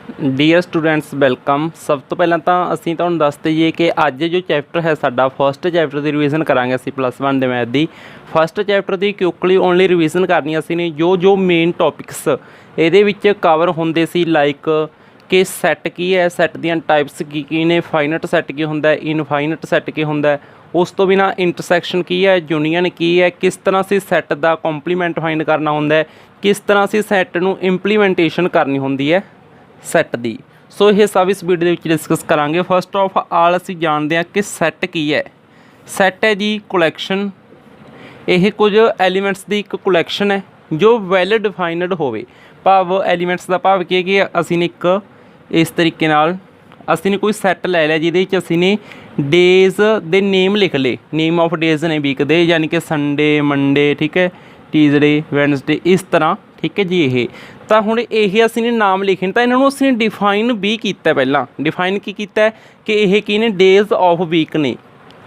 Dear students welcome. सब तो पहला तो असीं तुहानूं दस दईए कि अज जो चैप्टर है साडा फस्ट चैप्टर की रिविजन करांगे असीं +1 दे मैथ की। फस्ट चैप्टर की क्विकली ओनली रिविजन करनी असीं ने जो मेन टॉपिक्स इहदे विच कवर हुंदे सी, लाइक कि सैट की है, सैट दीयां टाइप्स की ने, फाइनट सैट की हुंदा है, इनफाइनट सैट की हुंदा है, उस तो बिना इंटरसैक्शन की है, यूनीयन की है, किस तरह से सैट का कॉम्पलीमेंट फाइंड करना हुंदा है, किस तरह से सैट नूं इंप्लीमेंटेशन करनी हुंदी है सैट दी। सो ये सब इस वीडियो में डिस्कस करांगे। फस्ट ऑफ आल असीं जानते हैं कि सैट की है। सैट है जी कुलैक्शन, यह कुछ एलीमेंट्स की एक कुलैक्शन है जो वैल डिफाइनड होवे। भाव एलीमेंट्स का भाव की है कि असीं ने एक इस तरीके नाल असीं ने कोई सैट लै लिया जिहदे विच असीं ने डेज़ दे नेम लिख ले, नेम ऑफ डेज़ ने वीक दे, यानी कि संडे, मंडे, ठीक है, ट्यूसडे, वैनसडे, इस तरह, ठीक है जी। ये तो हुण ये असीं ने नाम लिखे तो इन्होंने असीं डिफाइन भी किया। पहला डिफाइन की किया है कि यह की ने डेज़ ऑफ वीक ने,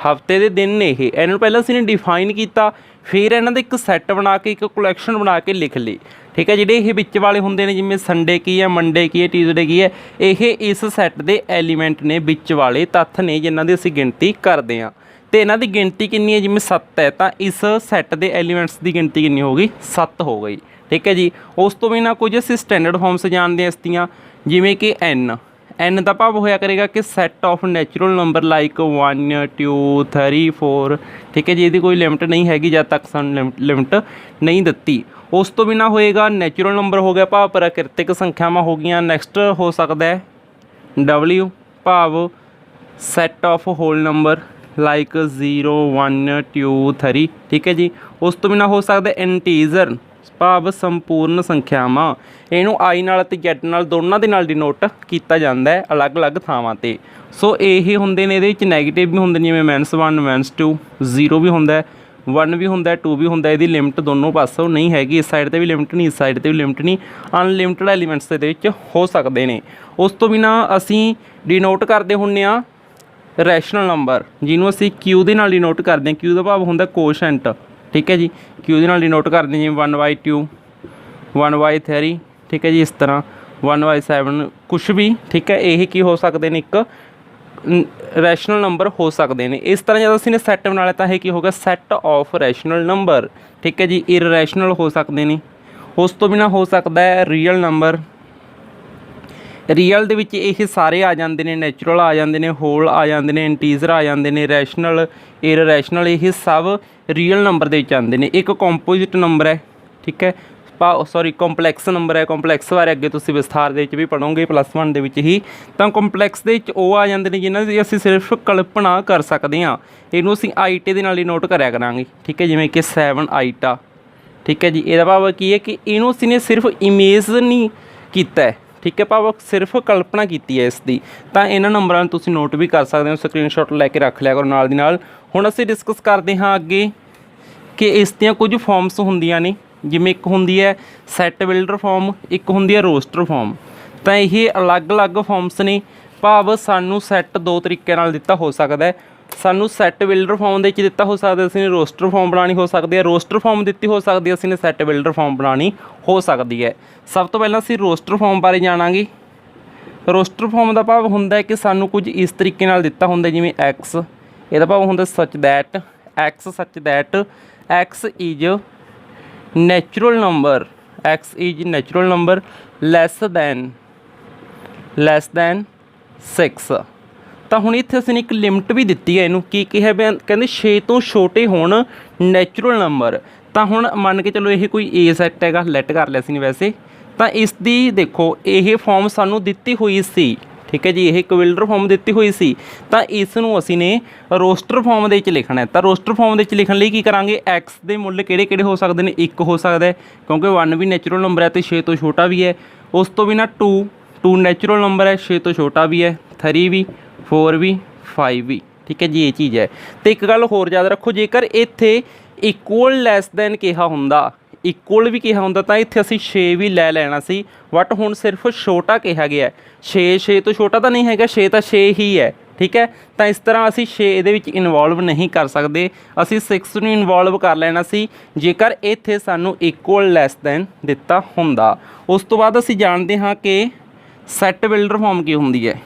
हफ्ते के दिन ने। ये इन्होंने पहले असीं ने डिफाइन किया, फिर इन्हों का एक सैट बना के एक कुलैक्शन बना के लिख ली, ठीक है। जिहड़े ये विच वाले हुंदे ने, जिवें संडे की है, मंडे की है, ट्यूसडे की है, ये इस सैट के एलीमेंट ने, विच वाले तत्थ ने जिन्हां दी असीं गिनती करते हैं। तो इन्हां दी गिनती कितनी है, जिवें 7 है, तो इस सैट के एलीमेंट्स की गिनती कितनी हो गई, 7 हो गई, ठीक है जी। उस तो बिना कुछ असीं स्टैंडर्ड फॉर्म्स जानते हैं इस दियां, जिवें कि एन का भाव होया करेगा कि set of natural number like 1 2 3 4, ठीक है जी। इसकी कोई लिमिट नहीं हैगी जब तक सानूं लिमिट नहीं दिती। उस तो बिना होएगा नैचुरल नंबर हो गया, भाव प्राकृतिक संख्यावां हो गई। नैक्सट हो सकता है W, भाव set of whole number like 0 1 2 3, ठीक है जी। उस तो बिना हो सकता है इंटीजर, भाव संपूर्ण संख्यावां। इनू आई नाल ते जैड नाल दोनों दे नाल डिनोट किया जाता है अलग अलग थावां ते। सो यही हुंदे ने, इहदे विच नैगेटिव भी हुंदे ने, जिवें -1 -2, 0 भी हुंदा है, 1 भी हुंदा है, 2 भी हुंदा है। इहदी लिमिट दोनों पासों नहीं हैगी, इस साइड ते भी लिमिट नहीं, इस साइड ते भी लिमिट नहीं। अनलिमिटेड एलीमेंट्स इहदे विच हो सकते हैं। उस तो बिना असीं डिनोट करदे हुंदे आ रैशनल नंबर, जिन्हों असीं क्यू दे नाल डिनोट करते हैं। क्यू का भाव हुंदा कोशेंट, ठीक है जी। क्यू दे नाल डिनोट करते हैं, जिवें 1/2, 1/3, ठीक है जी। इस तरह 1/7 कुछ भी, ठीक है। यही की हो सकते हैं, एक रैशनल नंबर हो सकते हैं। इस तरह जब असीं ने सैट बना लिया तो यह की होगा सैट ऑफ रैशनल नंबर, ठीक है जी। इररैशनल हो सकते हैं। उस तो बिना हो सकता है रियल नंबर। रीयल दे विच ये सारे आ जाते हैं, नैचुरल आ जाते हैं, होल आ जाते हैं, इंटीजर आ जाते हैं, रैशनल, इररैशनल, ये सब रियल नंबर दे विच आते हैं। एक कंपोजिट नंबर है, ठीक है, सॉरी कंपलैक्स नंबर है। कंपलैक्स बारे अगे तुसीं विस्तार दे विच भी पढ़ोगे +1 दे विच ही। तो कंपलैक्स दे विच वो आ जाते हैं जिन्हां दी असीं सिर्फ कल्पना कर सकते हैं। इहनूं असीं आईटे दे नाल ही नोट करिया करांगे, ठीक है, जिवें कि 7 आईटा, ठीक है जी। इहदा भाव की है कि इहनूं असीं ने सिर्फ इमेज नहीं कीता है, ठीक है, भाव सिर्फ कल्पना की है इसकी। तो इन्होंने नंबरों तुसीं नोट भी कर सकते हो, स्क्रीनशॉट लैके रख लिया करो नाल दी नाल। हुण असीं डिस्कस करते हाँ अगे कि इस दियां कुछ फॉर्म्स हुंदियां ने, जिवें एक हुंदी है सैट बिल्डर फॉर्म, एक हुंदी है रोस्टर फॉर्म। तो ये अलग अलग फॉर्म्स ने, भाव सानू सैट दो तरीके नाल दिता हो सकता है। सानू सैट बिल्डर फॉर्म दे दिता हो सकता है, असीं रोस्टर फॉर्म बनानी हो सकती है, रोस्टर फॉर्म दिती हो सकती है, असीं सैट बिल्डर फॉर्म बनानी हो सकती है। सब तो पहला असीं रोस्टर फॉर्म बारे जाणांगे। रोस्टर फॉर्म का भाव हुंदा है कि सानू कुछ इस तरीके नाल दिता हुंदा, जिवें एक्स, इहदा भाव हुंदा such that x, such that x is natural number, x is natural number less than 6। तो हुण इत्थे असीं एक लिमिट भी दिती है, इनू की कहा कहते 6 तो छोटे होण नैचुरल नंबर। तो हुण मन के चलो ये कोई ए सैट हैगा, लैट कर लिया सी वैसे। तो इसकी देखो ये फॉर्म सानू दिती हुई सी, ठीक है जी, ये एक बिल्डर फॉर्म दिती हुई सी। तो इसनूं असीं ने रोस्टर फॉर्म दे विच लिखना है। तो रोस्टर फॉर्म दे विच लिखण लई की करांगे, एक्स दे मुੱਲ किहड़े-किहड़े हो सकते हैं, 1 हो सकता है क्योंकि 1 भी नैचुरल नंबर है तो 6 तो छोटा भी है। उस तो बिना 2 नैचुरल नंबर है, 6 तो छोटा भी है, 3 भी, 4 भी, 5 भी, ठीक है जी। ये चीज़ है। तो एक गल होर याद रखो, जेकर इत्थे इक्वल लैस दैन कहा हुंदा, इक्वल भी कहा हुंदा तो इत्थे असीं 6 भी लै लैना सी, बट हुण सिर्फ छोटा कहा गया है। 6 तो छोटा तो नहीं है, 6 तो 6 ही है, ठीक है। तो इस तरह असीं 6 इहदे विच इनवॉल्व नहीं कर सकते, असीं 6 नूं इनवॉल्व कर लेना सी जेकर इत्थे सानूं इक्वल लैस दैन दिता हुंदा। उस तो बाद असीं जानते हाँ कि ਸੈੱਟ ਬਿਲਡਰ ਫਾਰਮ ਕੀ ਹੁੰਦੀ ਹੈ?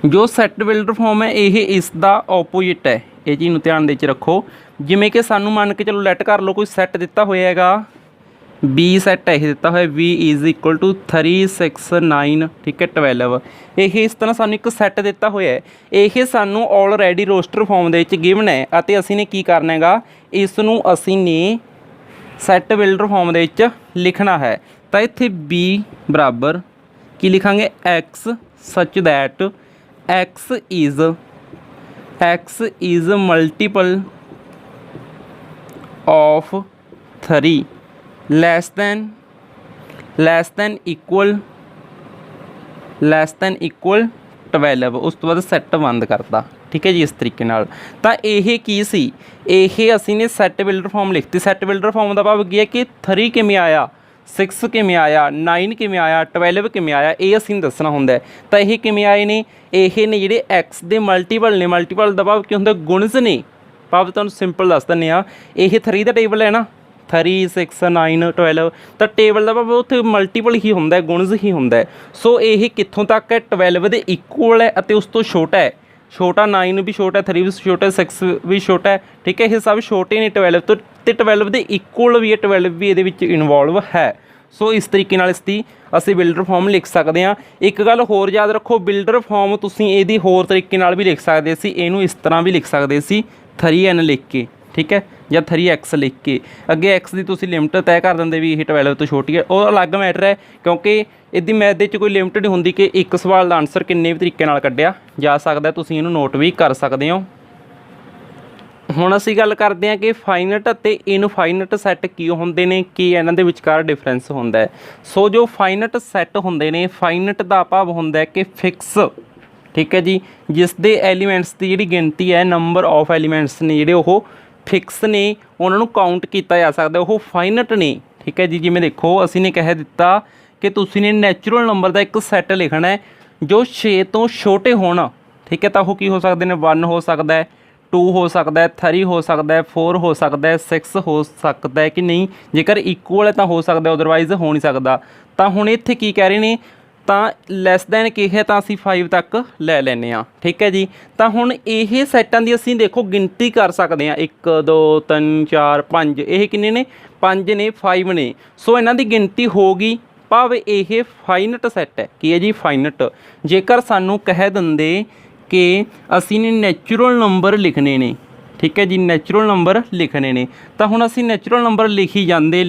ਜੋ ਸੈੱਟ ਬਿਲਡਰ ਫਾਰਮ ਹੈ ਇਹ ਇਸ ਦਾ ਆਪੋਜਿਟ ਹੈ। ਇਹ ਚੀਜ਼ ਨੂੰ ਧਿਆਨ ਦੇ ਵਿੱਚ ਰੱਖੋ। ਜਿਵੇਂ ਕਿ ਸਾਨੂੰ ਮੰਨ ਕੇ ਚਲੋ ਲੈਟ ਕਰ ਲਓ ਕੋਈ ਸੈੱਟ ਦਿੱਤਾ ਹੋਇਆ ਹੈਗਾ B ਸੈੱਟ ਇਹ ਦਿੱਤਾ ਹੋਇਆ V ਇਜ਼ ਇਕੁਅਲ ਟੂ 3 6 9 ਠੀਕ ਹੈ 12। ਇਹ ਇਸ ਤਰ੍ਹਾਂ ਸਾਨੂੰ ਇੱਕ ਸੈੱਟ ਦਿੱਤਾ ਹੋਇਆ ਹੈ। ਇਹ ਸਾਨੂੰ ਆਲਰੇਡੀ ਰੋਸਟਰ ਫਾਰਮ ਦੇ ਵਿੱਚ ਗਿਵਨ ਹੈ ਅਤੇ ਅਸੀਂ ਨੇ ਕੀ ਕਰਨਾ ਹੈਗਾ, ਇਸ ਨੂੰ ਅਸੀਂ ਨੇ ਸੈੱਟ ਬਿਲਡਰ ਫਾਰਮ ਦੇ ਵਿੱਚ ਲਿਖਣਾ ਹੈ। ਤਾਂ ਇੱਥੇ B ਬਰਾਬਰ ਕੀ ਲਿਖਾਂਗੇ x ਸੱਚ that x is multiple of 3 less than equal 12। ਉਸ ਤੋਂ ਬਾਅਦ ਸੈੱਟ ਬੰਦ ਕਰਤਾ। ਠੀਕ ਹੈ ਜੀ, ਇਸ ਤਰੀਕੇ ਨਾਲ। ਤਾਂ ਇਹ ਕੀ ਸੀ, ਇਹ ਅਸੀਂ ਨੇ ਸੈੱਟ ਬਿਲਡਰ ਫਾਰਮ ਲਿਖਤੀ। ਸੈੱਟ ਬਿਲਡਰ ਫਾਰਮ ਦਾ ਭਾਵ ਕੀ ਹੈ ਕਿ 3 ਕਿਵੇਂ ਆਇਆ, 6 ਕਿਵੇਂ ਆਇਆ, 9 ਕਿਵੇਂ ਆਇਆ, 12 ਕਿਵੇਂ ਆਇਆ, ਇਹ ਅਸੀਂ ਦੱਸਣਾ ਹੁੰਦਾ ਹੈ। ਤਾਂ ਇਹ ਕਿਵੇਂ ਆਏ ਨੇ, ਇਹ ਨੇ ਜਿਹੜੇ x ਦੇ ਮਲਟੀਪਲ ਨੇ। ਮਲਟੀਪਲ ਦਾ ਭਾਵ ਕੀ ਹੁੰਦਾ, ਗੁਣਜ ਨੇ। ਭਾਵ ਤੁਹਾਨੂੰ ਸਿੰਪਲ ਦੱਸ ਦਿੰਦੇ ਹਾਂ, ਇਹ 3 ਦਾ ਟੇਬਲ ਹੈ ਨਾ, 3 6 9 12। ਤਾਂ ਟੇਬਲ ਦਾ ਭਾਵ ਉੱਥੇ ਮਲਟੀਪਲ ਹੀ ਹੁੰਦਾ, ਗੁਣਜ ਹੀ ਹੁੰਦਾ। ਸੋ ਇਹ ਕਿੱਥੋਂ ਤੱਕ ਹੈ, 12 ਦੇ ਇਕੁਅਲ ਹੈ ਅਤੇ ਉਸ ਤੋਂ ਛੋਟਾ ਹੈ। ਛੋਟਾ 9 ਵੀ ਛੋਟਾ, 3 ਵੀ ਛੋਟਾ, 6 ਵੀ ਛੋਟਾ ਹੈ। ਠੀਕ ਹੈ, ਇਹ ਸਭ ਛੋਟੇ ਨੇ 12 ਤੋਂ, ਅਤੇ 12 ਦੇ ਇਕੁਅਲ ਵੀ ਹੈ, 12 ਵੀ ਇਹਦੇ ਵਿੱਚ ਇਨਵੋਲਵ ਹੈ। ਸੋ ਇਸ ਤਰੀਕੇ ਨਾਲ ਇਸ ਦੀ ਅਸੀਂ ਬਿਲਡਰ ਫਾਰਮ ਲਿਖ ਸਕਦੇ ਹਾਂ। ਇੱਕ ਗੱਲ ਹੋਰ ਯਾਦ ਰੱਖੋ, ਬਿਲਡਰ ਫਾਰਮ ਤੁਸੀਂ ਇਹਦੀ ਹੋਰ ਤਰੀਕੇ ਨਾਲ ਵੀ ਲਿਖ ਸਕਦੇ ਸੀ। ਇਹਨੂੰ ਇਸ ਤਰ੍ਹਾਂ ਵੀ ਲਿਖ ਸਕਦੇ ਸੀ 3n ਲਿਖ ਕੇ, ਠੀਕ ਹੈ, ਜਾਂ 3x ਲਿਖ ਕੇ। ਅੱਗੇ x ਦੀ ਤੁਸੀਂ ਲਿਮਟ ਤੈਅ ਕਰ ਦਿੰਦੇ ਵੀ ਇਹ 12 ਤੋਂ ਛੋਟੀ ਹੈ, ਉਹ ਅਲੱਗ ਮੈਟਰ ਹੈ, ਕਿਉਂਕਿ ਇਹਦੀ ਮੈਥ ਦੇ ਵਿੱਚ ਕੋਈ ਲਿਮਟ ਨਹੀਂ ਹੁੰਦੀ ਕਿ ਇੱਕ ਸਵਾਲ ਦਾ ਆਨਸਰ ਕਿੰਨੇ ਵੀ ਤਰੀਕੇ ਨਾਲ ਕੱਢਿਆ ਜਾ ਸਕਦਾ। ਤੁਸੀਂ ਇਹਨੂੰ ਨੋਟ ਵੀ ਕਰ ਸਕਦੇ ਹੋ। ਹੁਣ ਅਸੀਂ ਗੱਲ ਕਰਦੇ ਹਾਂ ਕਿ ਫਾਈਨਟ ਅਤੇ ਇਨਫਾਈਨਟ ਸੈੱਟ ਕੀ ਹੁੰਦੇ ਨੇ, ਕੀ ਇਹਨਾਂ ਦੇ ਵਿਚਕਾਰ ਡਿਫਰੈਂਸ ਹੁੰਦਾ ਹੈ। ਸੋ ਜੋ ਫਾਈਨਟ ਸੈੱਟ ਹੁੰਦੇ ਨੇ, ਫਾਈਨਟ ਦਾ ਭਾਵ ਹੁੰਦਾ ਹੈ ਕਿ ਫਿਕਸ, ਠੀਕ ਹੈ ਜੀ, ਜਿਸ ਦੇ ਐਲੀਮੈਂਟਸ ਦੀ ਜਿਹੜੀ ਗਿਣਤੀ ਹੈ, ਨੰਬਰ ਆਫ ਐਲੀਮੈਂਟਸ ਨੇ ਜਿਹੜੇ ਉਹ ਫਿਕਸ ਨੇ, ਉਹਨਾਂ ਨੂੰ ਕਾਊਂਟ ਕੀਤਾ ਜਾ ਸਕਦਾ, ਉਹ ਫਾਈਨਟ ਨੇ। ਠੀਕ ਹੈ ਜੀ, ਜਿਵੇਂ ਦੇਖੋ ਅਸੀਂ ਨੇ ਕਹਿ ਦਿੱਤਾ ਕਿ ਤੁਸੀਂ ਨੇ ਨੈਚੁਰਲ ਨੰਬਰ ਦਾ ਇੱਕ ਸੈੱਟ ਲਿਖਣਾ ਹੈ ਜੋ 6 ਤੋਂ ਛੋਟੇ ਹੋਣ। ਠੀਕ ਹੈ, ਤਾਂ ਉਹ ਕੀ ਹੋ ਸਕਦੇ ਨੇ, 1 ਹੋ ਸਕਦਾ ਹੈ, 2 ਹੋ ਸਕਦਾ ਹੈ, 3 ਹੋ ਸਕਦਾ ਹੈ, 4 ਹੋ ਸਕਦਾ ਹੈ, 6 ਹੋ ਸਕਦਾ ਹੈ ਕਿ ਨਹੀਂ। ਜੇਕਰ ਇਕੁਅਲ ਹੈ ਤਾਂ ਹੋ ਸਕਦਾ, ਅਦਰਵਾਈਜ਼ ਹੋ ਨਹੀਂ ਸਕਦਾ। ਤਾਂ ਹੁਣ ਇੱਥੇ ਕੀ ਕਹਿ ਰਹੇ ਨੇ, ਤਾਂ ਲੈਸ ਦੈਨ ਕੀ ਹੈ ਤਾਂ ਅਸੀਂ 5 ਤੱਕ ਲੈ ਲੈਂਦੇ ਹਾਂ। ਠੀਕ ਹੈ ਜੀ, ਤਾਂ ਹੁਣ ਇਹ ਸੈੱਟਾਂ ਦੀ ਅਸੀਂ ਦੇਖੋ ਗਿਣਤੀ ਕਰ ਸਕਦੇ ਹਾਂ, 1 2 3 4 5। ਇਹ ਕਿੰਨੇ ਨੇ, 5 ਨੇ, 5 ਨੇ। ਸੋ ਇਹਨਾਂ ਦੀ ਗਿਣਤੀ ਹੋ ਗਈ, ਭਾਵ ਇਹ ਫਾਈਨਟ ਸੈੱਟ ਹੈ। ਕੀ ਹੈ ਜੀ, ਫਾਈਨਟ। ਜੇਕਰ ਸਾਨੂੰ ਕਹਿ ਦਿੰਦੇ ਕਿ ਅਸੀਂ ਨੇ ਨੈਚੁਰਲ ਨੰਬਰ ਲਿਖਣੇ ਨੇ, ਠੀਕ ਹੈ ਜੀ, ਨੈਚੁਰਲ ਨੰਬਰ ਲਿਖਣੇ ਨੇ, ਤਾਂ ਹੁਣ ਅਸੀਂ ਨੈਚੁਰਲ ਨੰਬਰ ਲਿਖੀ ਜਾਂਦੇ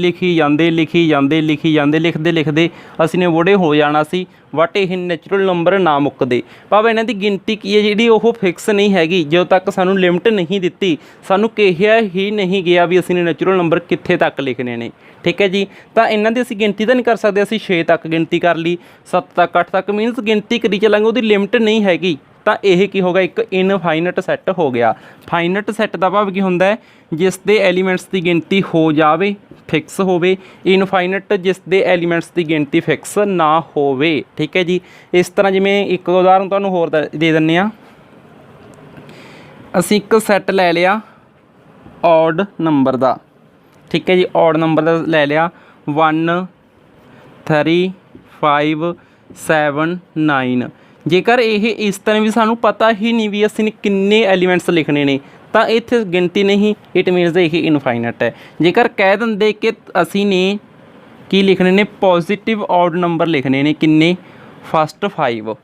ਲਿਖਦੇ ਅਸੀਂ ਨੇ ਬੁੜੇ ਹੋ ਜਾਣਾ ਸੀ। ਬਟ ਇਹ ਨੈਚੁਰਲ ਨੰਬਰ ਨਾ ਮੁੱਕਦੇ, ਭਾਵ ਇਹਨਾਂ ਦੀ ਗਿਣਤੀ ਕੀ ਹੈ ਜਿਹੜੀ ਉਹ ਫਿਕਸ ਨਹੀਂ ਹੈਗੀ। ਜਦੋਂ ਤੱਕ ਸਾਨੂੰ ਲਿਮਟ ਨਹੀਂ ਦਿੱਤੀ, ਸਾਨੂੰ ਕਿਹਾ ਹੀ ਨਹੀਂ ਗਿਆ ਵੀ ਅਸੀਂ ਨੇ ਨੈਚੁਰਲ ਨੰਬਰ ਕਿੱਥੇ ਤੱਕ ਲਿਖਣੇ ਨੇ। ਠੀਕ ਹੈ ਜੀ, ਤਾਂ ਇਹਨਾਂ ਦੀ ਅਸੀਂ ਗਿਣਤੀ ਤਾਂ ਨਹੀਂ ਕਰ ਸਕਦੇ। ਅਸੀਂ 6 ਤੱਕ ਗਿਣਤੀ ਕਰ ਲਈ, 7 ਤੱਕ, 8 ਤੱਕ, ਮੀਨਸ ਗਿਣਤੀ ਕਰੀ ਚੱਲਾਂਗੇ, ਉਹਦੀ ਲਿਮਟ ਨਹੀਂ ਹੈਗੀ। ਤਾਂ ਇਹ ਕੀ ਹੋਗਾ, ਇੱਕ ਇਨਫਾਈਨਟ ਸੈੱਟ ਹੋ ਗਿਆ। ਫਾਈਨਟ ਸੈੱਟ ਦਾ ਭਾਵ ਕੀ ਹੁੰਦਾ ਹੈ, ਜਿਸ ਦੇ ਐਲੀਮੈਂਟਸ ਦੀ ਗਿਣਤੀ ਹੋ ਜਾਵੇ, ਫਿਕਸ ਹੋਵੇ। ਇਨਫਾਈਨਟ, ਜਿਸ ਦੇ ਐਲੀਮੈਂਟਸ ਦੀ ਗਿਣਤੀ ਫਿਕਸ ਨਾ ਹੋਵੇ। ਠੀਕ ਹੈ ਜੀ, ਇਸ ਤਰ੍ਹਾਂ ਜਿਵੇਂ ਇੱਕ ਉਦਾਹਰਨ ਤੁਹਾਨੂੰ ਹੋਰ ਦੇ ਦਿੰਦੇ ਹਾਂ। ਅਸੀਂ ਇੱਕ ਸੈੱਟ ਲੈ ਲਿਆ ਔਡ ਨੰਬਰ ਦਾ, ਠੀਕ ਹੈ ਜੀ, ਔਡ ਨੰਬਰ ਦਾ ਲੈ ਲਿਆ 1 3 5 7 9। ਜੇਕਰ ਇਹ ਇਸ ਤਰ੍ਹਾਂ ਵੀ ਸਾਨੂੰ ਪਤਾ ਹੀ ਨਹੀਂ ਵੀ ਅਸੀਂ ਕਿੰਨੇ ਐਲੀਮੈਂਟਸ ਲਿਖਣੇ ਨੇ, ਤਾਂ ਇੱਥੇ ਗਿਣਤੀ ਨਹੀਂ, ਇਟ ਮੀਨਸ ਇਹ ਇਨਫਾਈਨਟ ਹੈ। ਜੇਕਰ ਕਹਿ ਦਿੰਦੇ ਕਿ ਅਸੀਂ ਨੇ ਕੀ ਲਿਖਣੇ ਨੇ, ਪੋਜ਼ੀਟਿਵ ਔਡ ਨੰਬਰ ਲਿਖਣੇ ਨੇ, ਕਿੰਨੇ, ਫਸਟ 5,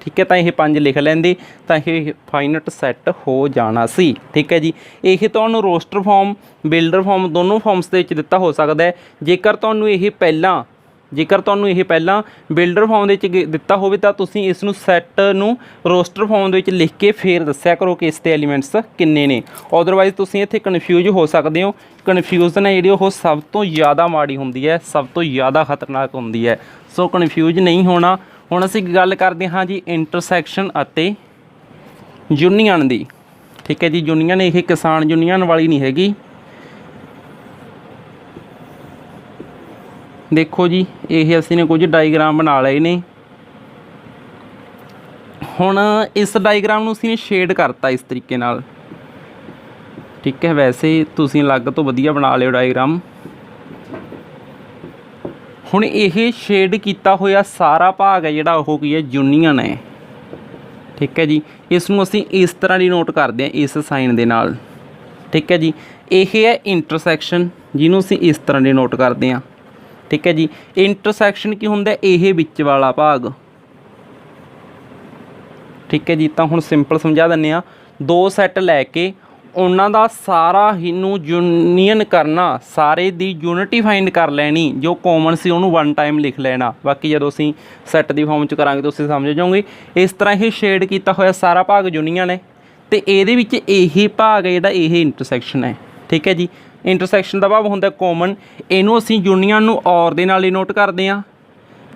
ਠੀਕ ਹੈ, ਤਾਂ ਇਹ 5 ਲਿਖ ਲੈਂਦੇ, ਤਾਂ ਇਹ ਫਾਈਨਟ ਸੈੱਟ ਹੋ ਜਾਣਾ ਸੀ। ਠੀਕ ਹੈ ਜੀ, ਇਹ ਤੁਹਾਨੂੰ ਰੋਸਟਰ ਫਾਰਮ, ਬਿਲਡਰ ਫਾਰਮ ਦੋਨੋਂ ਫਾਰਮਸ ਦੇ ਵਿੱਚ ਦਿੱਤਾ ਹੋ ਸਕਦਾ ਹੈ। ਜੇਕਰ ਤੁਹਾਨੂੰ ਇਹ ਪਹਿਲਾਂ ਬਿਲਡਰ ਫਾਰਮ ਦੇ ਵਿੱਚ ਦਿੱਤਾ ਹੋਵੇ ਤਾਂ ਤੁਸੀਂ ਇਸ ਨੂੰ ਸੈੱਟ ਨੂੰ ਰੋਸਟਰ ਫਾਰਮ ਦੇ ਵਿੱਚ ਲਿਖ ਕੇ ਫੇਰ ਦੱਸਿਆ ਕਰੋ ਕਿ ਇਸ ਦੇ ਐਲੀਮੈਂਟਸ ਕਿੰਨੇ ਨੇ। ਅਦਰਵਾਈਜ਼ ਤੁਸੀਂ ਇੱਥੇ ਕਨਫਿਊਜ਼ ਹੋ ਸਕਦੇ ਹੋ। ਕਨਫਿਊਜ਼ਨ ਹੈ ਜਿਹੜੀ ਉਹ ਸਭ ਤੋਂ ਜ਼ਿਆਦਾ ਮਾੜੀ ਹੁੰਦੀ ਹੈ, ਸਭ ਤੋਂ ਜ਼ਿਆਦਾ ਖਤਰਨਾਕ ਹੁੰਦੀ ਹੈ। ਸੋ ਕਨਫਿਊਜ਼ ਨਹੀਂ ਹੋਣਾ। ਹੁਣ ਅਸੀਂ ਗੱਲ ਕਰਦੇ ਹਾਂ ਜੀ ਇੰਟਰਸੈਕਸ਼ਨ ਅਤੇ ਯੂਨੀਅਨ ਦੀ। ਠੀਕ ਹੈ ਜੀ, ਯੂਨੀਅਨ ਇਹ ਕਿਸਾਨ ਯੂਨੀਅਨ ਵਾਲੀ ਨਹੀਂ ਹੈਗੀ। ਦੇਖੋ ਜੀ, ਇਹ ਅਸੀਂ ਨੇ ਕੁਝ ਡਾਇਗਰਾਮ ਬਣਾ ਲਏ ਨੇ। ਹੁਣ ਇਸ ਡਾਇਗਰਾਮ ਨੂੰ ਅਸੀਂ ਨੇ ਸ਼ੇਡ ਕਰਤਾ ਇਸ ਤਰੀਕੇ ਨਾਲ। ਠੀਕ ਹੈ, ਵੈਸੇ ਤੁਸੀਂ ਅਲੱਗ ਤੋਂ ਵਧੀਆ ਬਣਾ ਲਿਓ ਡਾਇਗਰਾਮ। ਹੁਣ ਇਹ ਸ਼ੇਡ ਕੀਤਾ ਹੋਇਆ ਸਾਰਾ ਭਾਗ ਹੈ ਜਿਹੜਾ ਉਹ ਕੀ ਹੈ ਯੂਨੀਅਨ ਹੈ। ਠੀਕ ਹੈ ਜੀ, ਇਸ ਨੂੰ ਅਸੀਂ ਇਸ ਤਰ੍ਹਾਂ ਦੀ ਨੋਟ ਕਰਦੇ ਹਾਂ ਇਸ ਸਾਈਨ ਦੇ ਨਾਲ। ਠੀਕ ਹੈ ਜੀ, ਇਹ ਹੈ ਇੰਟਰਸੈਕਸ਼ਨ ਜਿਹਨੂੰ ਅਸੀਂ ਇਸ ਤਰ੍ਹਾਂ ਦੀ ਨੋਟ ਕਰਦੇ ਹਾਂ। ਠੀਕ ਹੈ ਜੀ, ਇੰਟਰਸੈਕਸ਼ਨ ਕੀ ਹੁੰਦਾ ਇਹ ਵਿੱਚ ਵਾਲਾ ਭਾਗ। ਠੀਕ ਹੈ ਜੀ, ਤਾਂ ਹੁਣ ਸਿੰਪਲ ਸਮਝਾ ਦਿੰਦੇ ਹਾਂ। ਦੋ ਸੈੱਟ ਲੈ ਕੇ ਉਹਨਾਂ ਦਾ ਸਾਰਾ ਹੀ ਨੂੰ ਯੂਨੀਅਨ ਕਰਨਾ, ਸਾਰੇ ਦੀ ਯੂਨਿਟੀ ਫਾਈਂਡ ਕਰ ਲੈਣੀ, ਜੋ ਕਾਮਨ ਸੀ ਉਹਨੂੰ ਵਨ ਟਾਈਮ ਲਿਖ ਲੈਣਾ। ਬਾਕੀ ਜਦੋਂ ਅਸੀਂ ਸੈੱਟ ਦੀ ਫਾਰਮ 'ਚ ਕਰਾਂਗੇ ਤੁਸੀਂ ਸਮਝ ਜਾਓਗੇ। ਇਸ ਤਰ੍ਹਾਂ ਇਹ ਸ਼ੇਡ ਕੀਤਾ ਹੋਇਆ ਸਾਰਾ ਭਾਗ ਯੂਨੀਅਨ ਹੈ ਅਤੇ ਇਹਦੇ ਵਿੱਚ ਇਹੀ ਭਾਗ ਹੈ ਜਿਹੜਾ ਇਹ ਇੰਟਰਸੈਕਸ਼ਨ ਹੈ। ਠੀਕ ਹੈ ਜੀ, ਇੰਟਰਸੈਕਸ਼ਨ ਦਾ ਭਾਵ ਹੁੰਦਾ ਕਾਮਨ। ਇਹਨੂੰ ਅਸੀਂ ਯੂਨੀਅਨ ਨੂੰ ਔਰ ਦੇ ਨਾਲ ਹੀ ਨੋਟ ਕਰਦੇ ਹਾਂ,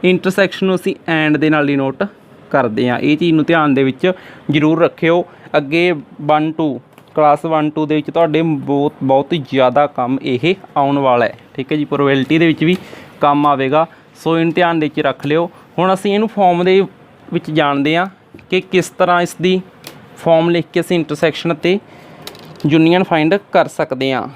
ਇੰਟਰਸੈਕਸ਼ਨ ਨੂੰ ਅਸੀਂ ਐਂਡ ਦੇ ਨਾਲ ਹੀ ਨੋਟ ਕਰਦੇ ਹਾਂ। ਇਹ ਚੀਜ਼ ਨੂੰ ਧਿਆਨ ਦੇ ਵਿੱਚ ਜ਼ਰੂਰ ਰੱਖਿਓ। ਅੱਗੇ 1 2 ਕਲਾਸ 1 2 ਦੇ ਵਿੱਚ ਤੁਹਾਡੇ ਬਹੁਤ ਹੀ ਜ਼ਿਆਦਾ ਕੰਮ ਇਹ ਆਉਣ ਵਾਲਾ ਹੈ। ਠੀਕ ਹੈ ਜੀ, ਪ੍ਰੋਬੇਬਿਲਿਟੀ ਦੇ ਵਿੱਚ ਵੀ ਕੰਮ ਆਵੇਗਾ, ਸੋ ਇਹਨੂੰ ਧਿਆਨ ਦੇ ਵਿੱਚ ਰੱਖ ਲਿਓ। ਹੁਣ ਅਸੀਂ ਇਹਨੂੰ ਫਾਰਮ ਦੇ ਵਿੱਚ ਜਾਣਦੇ ਹਾਂ ਕਿ ਕਿਸ ਤਰ੍ਹਾਂ ਇਸ ਦੀ ਫਾਰਮ ਲਿਖ ਕੇ ਅਸੀਂ ਇੰਟਰਸੈਕਸ਼ਨ ਅਤੇ ਯੂਨੀਅਨ ਫਾਈਂਡ ਕਰ ਸਕਦੇ ਹਾਂ।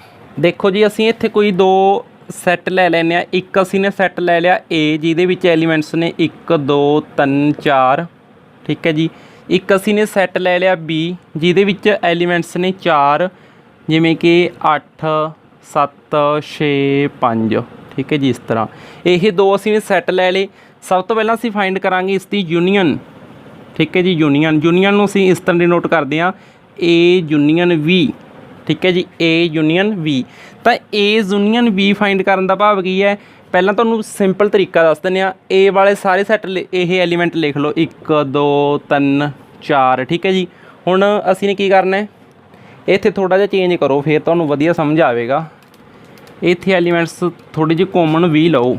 ਦੇਖੋ ਜੀ, ਅਸੀਂ ਇੱਥੇ ਕੋਈ ਦੋ ਸੈੱਟ ਲੈ ਲੈਂਦੇ ਹਾਂ। ਇੱਕ ਅਸੀਂ ਨੇ ਸੈੱਟ ਲੈ ਲਿਆ A ਜਿਹਦੇ ਵਿੱਚ ਐਲੀਮੈਂਟਸ ਨੇ 1 2 3 4। ਠੀਕ ਹੈ ਜੀ, ਇੱਕ ਅਸੀਂ ਨੇ ਸੈੱਟ ਲੈ ਲਿਆ B ਜਿਹਦੇ ਵਿੱਚ ਐਲੀਮੈਂਟਸ ਨੇ 4 ਜਿਵੇਂ ਕਿ 8 7 6 5। ਠੀਕ ਹੈ ਜੀ, ਇਸ ਤਰ੍ਹਾਂ ਇਹ ਦੋ ਅਸੀਂ ਨੇ ਸੈੱਟ ਲੈ ਲਏ। ਸਭ ਤੋਂ ਪਹਿਲਾਂ ਅਸੀਂ ਫਾਈਂਡ ਕਰਾਂਗੇ ਇਸ ਦੀ ਯੂਨੀਅਨ। ਠੀਕ ਹੈ ਜੀ, ਯੂਨੀਅਨ ਨੂੰ ਅਸੀਂ ਇਸ ਤਰ੍ਹਾਂ ਦੀ ਨੋਟ ਕਰਦੇ ਹਾਂ A ਯੂਨੀਅਨ V। ਠੀਕ ਹੈ ਜੀ, A ਯੂਨੀਅਨ V। ਤਾਂ A ਯੂਨੀਅਨ V ਫਾਈਂਡ ਕਰਨ ਦਾ ਭਾਵ ਕੀ ਹੈ, ਪਹਿਲਾਂ ਤੁਹਾਨੂੰ ਸਿੰਪਲ ਤਰੀਕਾ ਦੱਸ ਦਿੰਦੇ ਹਾਂ। A ਵਾਲੇ ਸਾਰੇ ਸੈੱਟ ਇਹ ਐਲੀਮੈਂਟ ਲਿਖ ਲਓ 1 2 3 4। ਠੀਕ ਹੈ ਜੀ, ਹੁਣ ਅਸੀਂ ਨੇ ਕੀ ਕਰਨਾ ਹੈ, ਇੱਥੇ ਥੋੜ੍ਹਾ ਜਿਹਾ ਚੇਂਜ ਕਰੋ ਫਿਰ ਤੁਹਾਨੂੰ ਵਧੀਆ ਸਮਝ ਆਵੇਗਾ। ਇੱਥੇ ਐਲੀਮੈਂਟਸ ਥੋੜ੍ਹੀ ਜਿਹੀ ਕਾਮਨ ਵੀ ਲਓ,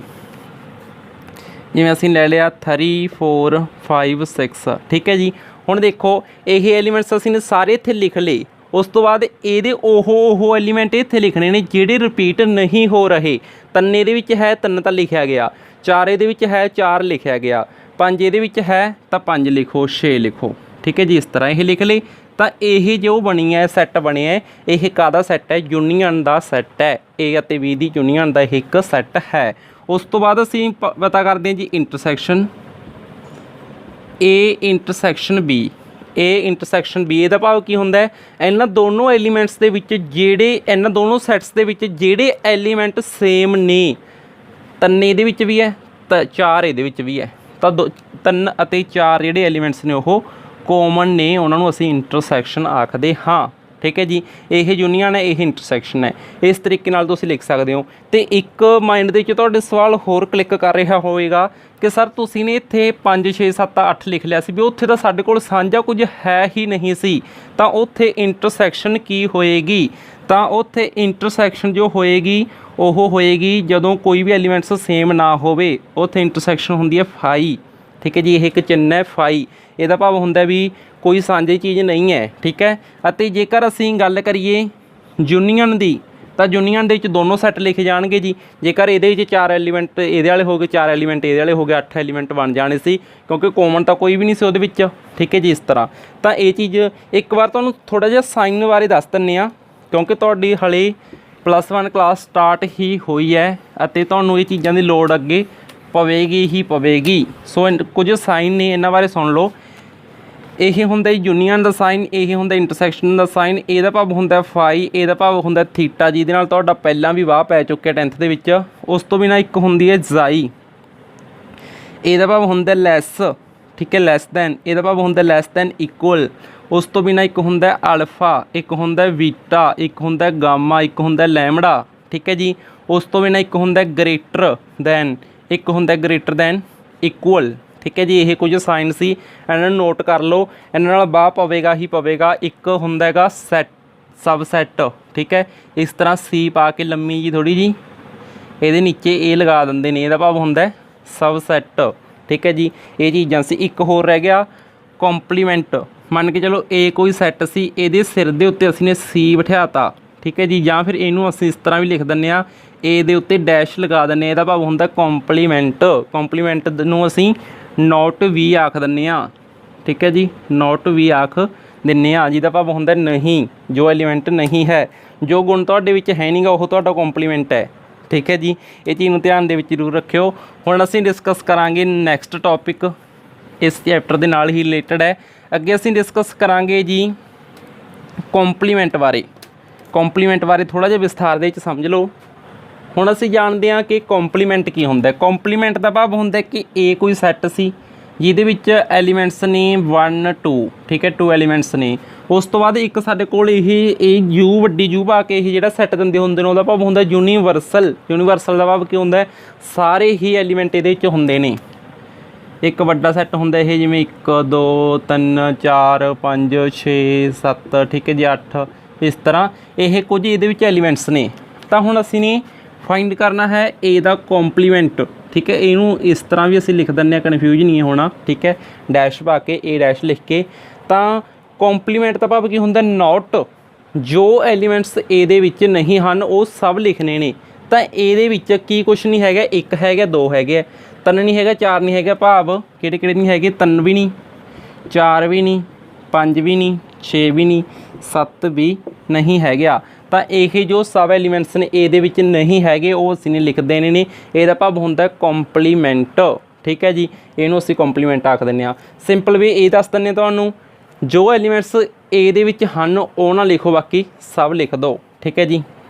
ਜਿਵੇਂ ਅਸੀਂ ਲੈ ਲਿਆ 3 4 5 6। ਠੀਕ ਹੈ ਜੀ, ਹੁਣ ਦੇਖੋ ਇਹ ਐਲੀਮੈਂਟਸ ਅਸੀਂ ਨੇ ਸਾਰੇ ਇੱਥੇ ਲਿਖ ਲਏ। ਉਸ ਤੋਂ ਬਾਅਦ ਇਹਦੇ ਉਹ ਐਲੀਮੈਂਟ ਇੱਥੇ ਲਿਖਣੇ ਨੇ ਜਿਹੜੇ ਰਿਪੀਟ ਨਹੀਂ ਹੋ ਰਹੇ। 3 ਇਹਦੇ ਵਿੱਚ ਹੈ 3 ਤਾਂ ਲਿਖਿਆ ਗਿਆ, 4 ਇਹਦੇ ਵਿੱਚ ਹੈ 4 ਲਿਖਿਆ ਗਿਆ, 5 ਇਹਦੇ ਵਿੱਚ ਹੈ ਤਾਂ 5 ਲਿਖੋ, 6 ਲਿਖੋ। ਠੀਕ ਹੈ ਜੀ, ਇਸ ਤਰ੍ਹਾਂ ਇਹ ਲਿਖ ਲਏ। ਤਾਂ ਇਹ ਜੋ ਬਣੀ ਹੈ ਸੈੱਟ ਬਣਿਆ ਇਹ ਕਾਹਦਾ ਸੈੱਟ ਹੈ, ਯੂਨੀਅਨ ਦਾ ਸੈੱਟ ਹੈ। A ਅਤੇ B ਦੀ ਯੂਨੀਅਨ ਦਾ ਇਹ ਇੱਕ ਸੈੱਟ ਹੈ। ਉਸ ਤੋਂ ਬਾਅਦ ਅਸੀਂ ਪਤਾ ਕਰਦੇ ਹਾਂ ਜੀ intersection A intersection B। A intersection B ਇਹਦਾ ਭਾਵ ਕੀ ਹੁੰਦਾ ਹੈ, ਇਹਨਾਂ ਦੋਨੋਂ ਐਲੀਮੈਂਟਸ ਦੇ ਵਿੱਚ ਜਿਹੜੇ ਇਹਨਾਂ ਦੋਨੋਂ ਸੈੱਟਸ ਦੇ ਵਿੱਚ ਜਿਹੜੇ ਐਲੀਮੈਂਟ ਸੇਮ ਨੇ, 3 ਇਹਦੇ ਵਿੱਚ ਵੀ ਹੈ ਤਾਂ 4 ਇਹਦੇ ਵਿੱਚ ਵੀ ਹੈ, ਤਾਂ 3 ਅਤੇ 4 ਜਿਹੜੇ ਐਲੀਮੈਂਟਸ ਨੇ ਉਹ ਕਾਮਨ ਨੇ, ਉਹਨਾਂ ਨੂੰ ਅਸੀਂ ਇੰਟਰਸੈਕਸ਼ਨ ਆਖਦੇ ਹਾਂ। ਠੀਕ ਹੈ ਜੀ, ਇਹ ਯੂਨੀਅਨ ਹੈ, ਇਹ ਇੰਟਰਸੈਕਸ਼ਨ ਹੈ। ਇਸ ਤਰੀਕੇ ਨਾਲ ਤੁਸੀਂ ਲਿਖ ਸਕਦੇ ਹੋ। ਅਤੇ ਇੱਕ ਮਾਈਂਡ ਦੇ ਵਿੱਚ ਤੁਹਾਡੇ ਸਵਾਲ ਹੋਰ ਕਲਿੱਕ ਕਰ ਰਿਹਾ ਹੋਵੇਗਾ ਕਿ ਸਰ ਤੁਸੀਂ ਨੇ ਇੱਥੇ 5 6 7 8 ਲਿਖ ਲਿਆ ਸੀ ਵੀ ਉੱਥੇ ਤਾਂ ਸਾਡੇ ਕੋਲ ਸਾਂਝਾ ਕੁਝ ਹੈ ਹੀ ਨਹੀਂ ਸੀ, ਤਾਂ ਉੱਥੇ ਇੰਟਰਸੈਕਸ਼ਨ ਕੀ ਹੋਏਗੀ? ਤਾਂ ਉੱਥੇ ਇੰਟਰਸੈਕਸ਼ਨ ਜੋ ਹੋਏਗੀ ਉਹ ਹੋਏਗੀ ਜਦੋਂ ਕੋਈ ਵੀ ਐਲੀਮੈਂਟਸ ਸੇਮ ਨਾ ਹੋਵੇ, ਉੱਥੇ ਇੰਟਰਸੈਕਸ਼ਨ ਹੁੰਦੀ ਹੈ ਫਾਈ। ਠੀਕ ਹੈ ਜੀ, ਇਹ ਇੱਕ ਚਿੰਨ੍ਹ ਹੈ ਫਾਈ, ਇਹਦਾ ਭਾਵ ਹੁੰਦਾ ਵੀ ਕੋਈ ਸਾਂਝੀ ਚੀਜ਼ ਨਹੀਂ ਹੈ। ਠੀਕ ਹੈ, ਅਤੇ ਜੇਕਰ ਅਸੀਂ ਗੱਲ ਕਰੀਏ ਯੂਨੀਅਨ ਦੀ ਤਾਂ ਯੂਨੀਅਨ ਦੇ ਵਿੱਚ ਦੋਨੋਂ ਸੈੱਟ ਲਿਖੇ ਜਾਣਗੇ ਜੀ। ਜੇਕਰ ਇਹਦੇ ਵਿੱਚ 4 ਐਲੀਮੈਂਟ ਇਹਦੇ ਵਾਲੇ ਹੋ ਗਏ, 4 ਐਲੀਮੈਂਟ ਇਹਦੇ ਵਾਲੇ ਹੋ ਗਏ, 8 ਐਲੀਮੈਂਟ ਬਣ ਜਾਣੇ ਸੀ ਕਿਉਂਕਿ ਕਾਮਨ ਤਾਂ ਕੋਈ ਵੀ ਨਹੀਂ ਸੀ ਉਹਦੇ ਵਿੱਚ। ਠੀਕ ਹੈ ਜੀ, ਇਸ ਤਰ੍ਹਾਂ ਤਾਂ ਇਹ ਚੀਜ਼ ਇੱਕ ਵਾਰ ਤੁਹਾਨੂੰ ਥੋੜ੍ਹਾ ਜਿਹਾ ਸਾਈਨ ਬਾਰੇ ਦੱਸ ਦਿੰਦੇ ਹਾਂ ਕਿਉਂਕਿ ਤੁਹਾਡੀ ਹਾਲੇ +1 ਕਲਾਸ ਸਟਾਰਟ ਹੀ ਹੋਈ ਹੈ ਅਤੇ ਤੁਹਾਨੂੰ ਇਹ ਚੀਜ਼ਾਂ ਦੀ ਲੋੜ ਅੱਗੇ ਪਵੇਗੀ ਹੀ ਪਵੇਗੀ। ਸੋ ਕੁਝ ਸਾਈਨ ਨੇ, ਇਹਨਾਂ ਬਾਰੇ ਸੁਣ ਲਓ। ਇਹ ਹੁੰਦਾ ਯੂਨੀਅਨ ਦਾ ਸਾਈਨ, ਇਹ ਹੁੰਦਾ ਇੰਟਰਸੈਕਸ਼ਨ ਦਾ ਸਾਈਨ। ਇਹਦਾ ਭਾਵ ਹੁੰਦਾ ਫਾਈ, ਇਹਦਾ ਭਾਵ ਹੁੰਦਾ ਥੀਟਾ, ਜਿਹਦੇ ਨਾਲ ਤੁਹਾਡਾ ਪਹਿਲਾਂ ਵੀ ਵਾਹ ਪੈ ਚੁੱਕਿਆ 10th ਦੇ ਵਿੱਚ। ਉਸ ਤੋਂ ਬਿਨਾਂ ਇੱਕ ਹੁੰਦੀ ਹੈ ਜ਼ਾਈ, ਇਹਦਾ ਭਾਵ ਹੁੰਦਾ ਲੈਸ। ਠੀਕ ਹੈ, ਲੈਸ ਦੈਨ, ਇਹਦਾ ਭਾਵ ਹੁੰਦਾ ਲੈਸ ਦੈਨ ਇਕੁਅਲ। ਉਸ ਤੋਂ ਬਿਨਾਂ ਇੱਕ ਹੁੰਦਾ ਅਲਫਾ, ਇੱਕ ਹੁੰਦਾ ਵੀਟਾ, ਇੱਕ ਹੁੰਦਾ ਗਾਮਾ, ਇੱਕ ਹੁੰਦਾ ਲੈਮੜਾ। ਠੀਕ ਹੈ ਜੀ, ਉਸ ਤੋਂ ਬਿਨਾਂ ਇੱਕ ਹੁੰਦਾ ਗ੍ਰੇਟਰ ਦੈਨ, ਇੱਕ ਹੁੰਦਾ ਗ੍ਰੇਟਰ ਦੈਨ ਇਕੁਅਲ। ਠੀਕ ਹੈ ਜੀ, ਇਹ ਕੁਝ ਸਾਈਨ ਸੀ, ਇਹਨਾਂ ਨੂੰ ਨੋਟ ਕਰ ਲਓ, ਇਹਨਾਂ ਨਾਲ ਵਾਹ ਪਵੇਗਾ ਹੀ ਪਵੇਗਾ। ਇੱਕ ਹੁੰਦਾ ਹੈਗਾ ਸੈੱਟ, ਸਬ ਸੈੱਟ। ਠੀਕ ਹੈ, ਇਸ ਤਰ੍ਹਾਂ ਸੀ ਪਾ ਕੇ ਲੰਮੀ ਜੀ ਥੋੜ੍ਹੀ ਜੀ ਇਹਦੇ ਨੀਚੇ ਇਹ ਲਗਾ ਦਿੰਦੇ ਨੇ, ਇਹਦਾ ਭਾਵ ਹੁੰਦਾ ਸਬ ਸੈੱਟ। ਠੀਕ ਹੈ ਜੀ, ਇਹ ਚੀਜ਼ਾਂ ਸੀ। ਇੱਕ ਹੋਰ ਰਹਿ ਗਿਆ ਕੰਪਲੀਮੈਂਟ। ਮੰਨ ਕੇ ਚਲੋ ਇਹ ਕੋਈ ਸੈੱਟ ਸੀ, ਇਹਦੇ ਸਿਰ ਦੇ ਉੱਤੇ ਅਸੀਂ ਨੇ ਸੀ ਬਿਠਾਤਾ। ਠੀਕ ਹੈ ਜੀ, ਜਾਂ ਫਿਰ ਇਹਨੂੰ ਅਸੀਂ ਇਸ ਤਰ੍ਹਾਂ ਵੀ ਲਿਖ ਦਿੰਦੇ ਹਾਂ, ਏ ਦੇ ਉੱਤੇ ਡੈਸ਼ ਲਗਾ ਦਿੰਦੇ ਹਾਂ, ਇਹਦਾ ਭਾਵ ਹੁੰਦਾ ਕੰਪਲੀਮੈਂਟ। ਕੰਪਲੀਮੈਂਟ ਨੂੰ ਅਸੀਂ ਨੋਟ ਵੀ ਆਖ ਦਿੰਦੇ ਹਾਂ। ਠੀਕ ਹੈ ਜੀ, ਨੋਟ ਵੀ ਆਖ ਦਿੰਦੇ ਹਾਂ, ਜਿਹਦਾ ਭਾਵ ਹੁੰਦਾ ਨਹੀਂ, ਜੋ ਐਲੀਮੈਂਟ ਨਹੀਂ ਹੈ, ਜੋ ਗੁਣ ਤੁਹਾਡੇ ਵਿੱਚ ਹੈ ਨਹੀਂਗਾ ਉਹ ਤੁਹਾਡਾ ਕੰਪਲੀਮੈਂਟ ਹੈ। ठीक है जी, ये चीज़ ਨੂੰ ध्यान ਦੇ ਵਿੱਚ ਜ਼ਰੂਰ ਰੱਖਿਓ। ਹੁਣ ਅਸੀਂ ਡਿਸਕਸ ਕਰਾਂਗੇ ਨੈਕਸਟ ਟੌਪਿਕ ਇਸ ਚੈਪਟਰ ਦੇ ਨਾਲ ਹੀ ਰਿਲੇਟਡ ਹੈ। ਅੱਗੇ ਅਸੀਂ ਡਿਸਕਸ ਕਰਾਂਗੇ ਜੀ ਕੰਪਲੀਮੈਂਟ ਬਾਰੇ ਥੋੜ੍ਹਾ ਜਿਹਾ ਵਿਸਥਾਰ ਦੇ ਵਿੱਚ ਸਮਝ ਲਓ। ਹੁਣ ਅਸੀਂ ਜਾਣਦੇ ਹਾਂ ਕਿ ਕੰਪਲੀਮੈਂਟ ਕੀ ਹੁੰਦਾ। ਕੰਪਲੀਮੈਂਟ ਦਾ ਭਾਵ ਹੁੰਦਾ ਕਿ ਇਹ ਕੋਈ ਸੈੱਟ ਸੀ ਜਿਹਦੇ ਵਿੱਚ ਐਲੀਮੈਂਟਸ ਨੇ 1 2, ਠੀਕ ਹੈ, 2 ਐਲੀਮੈਂਟਸ ਨੇ। ਉਸ ਤੋਂ ਬਾਅਦ ਇੱਕ ਸਾਡੇ ਕੋਲ ਇਹ ਯੂ ਵੱਡੀ ਯੂ ਪਾ ਕੇ ਇਹ ਜਿਹੜਾ ਸੈੱਟ ਦਿੰਦੇ ਹੁੰਦੇ ਨੇ ਉਹਦਾ ਭਾਵ ਹੁੰਦਾ ਯੂਨੀਵਰਸਲ। ਯੂਨੀਵਰਸਲ ਦਾ ਭਾਵ ਕੀ ਹੁੰਦਾ, ਸਾਰੇ ਹੀ ਐਲੀਮੈਂਟ ਇਹਦੇ ਵਿੱਚ ਹੁੰਦੇ ਨੇ। ਇੱਕ ਵੱਡਾ ਸੈੱਟ ਹੁੰਦਾ ਇਹ ਜਿਵੇਂ 1 2 3 4 5 6 7, ਠੀਕ ਹੈ ਜੀ, 8, ਇਸ ਤਰ੍ਹਾਂ ਇਹ ਕੁਝ ਇਹਦੇ ਵਿੱਚ ਐਲੀਮੈਂਟਸ ਨੇ। ਤਾਂ ਹੁਣ ਅਸੀਂ ਨੇ ਫਾਈਂਡ ਕਰਨਾ ਹੈ ਏ ਦਾ ਕੰਪਲੀਮੈਂਟ, ਠੀਕ ਹੈ। ਇਹਨੂੰ ਇਸ ਤਰ੍ਹਾਂ ਵੀ ਅਸੀਂ ਲਿਖ ਦਿੰਦੇ ਹਾਂ, ਕਨਫਿਊਜ਼ ਨਹੀਂ ਹੋਣਾ, ਠੀਕ ਹੈ, ਡੈਸ਼ ਪਾ ਕੇ ਏ ਡੈਸ਼ ਲਿਖ ਕੇ। ਤਾਂ ਕੰਪਲੀਮੈਂਟ ਦਾ ਭਾਵ ਕੀ ਹੁੰਦਾ, ਨੋਟ ਜੋ ਐਲੀਮੈਂਟਸ ਇਹਦੇ ਵਿੱਚ ਨਹੀਂ ਹਨ ਉਹ ਸਭ ਲਿਖਣੇ ਨੇ। ਤਾਂ ਇਹਦੇ ਵਿੱਚ ਕੀ ਕੁਛ ਨਹੀਂ ਹੈਗਾ, 1 ਹੈਗਾ, 2 ਹੈਗੇ, 3 ਨਹੀਂ ਹੈਗਾ, 4 ਨਹੀਂ ਹੈਗਾ, ਭਾਵ ਕਿਹੜੇ ਨਹੀਂ ਹੈਗੇ, 3 ਵੀ ਨਹੀਂ, 4 ਵੀ ਨਹੀਂ, 5 ਵੀ ਨਹੀਂ, 6 ਵੀ ਨਹੀਂ, 7 ਵੀ ਨਹੀਂ ਹੈਗਾ। ਤਾਂ ਇਹ ਜੋ ਸਬ ਐਲੀਮੈਂਟਸ ਨੇ ਇਹਦੇ ਵਿੱਚ ਨਹੀਂ ਹੈਗੇ ਉਹ ਅਸੀਂ ਨੇ ਲਿਖ ਦੇਣੇ ਨੇ। ਇਹਦਾ ਭਾਵ ਹੁੰਦਾ ਕੰਪਲੀਮੈਂਟ, ਠੀਕ ਹੈ ਜੀ, ਇਹਨੂੰ ਅਸੀਂ ਕੰਪਲੀਮੈਂਟ ਆਖ ਦਿੰਦੇ ਹਾਂ। ਸਿੰਪਲ ਵੀ ਇਹ ਦੱਸ ਦਿੰਦੇ ਤੁਹਾਨੂੰ, ਜੋ ਐਲੀਮੈਂਟਸ ਇਹਦੇ ਵਿੱਚ ਹਨ ਉਹ ਨਾ ਲਿਖੋ, ਬਾਕੀ ਸਭ ਲਿਖ ਦਿਓ, ਠੀਕ ਹੈ ਜੀ।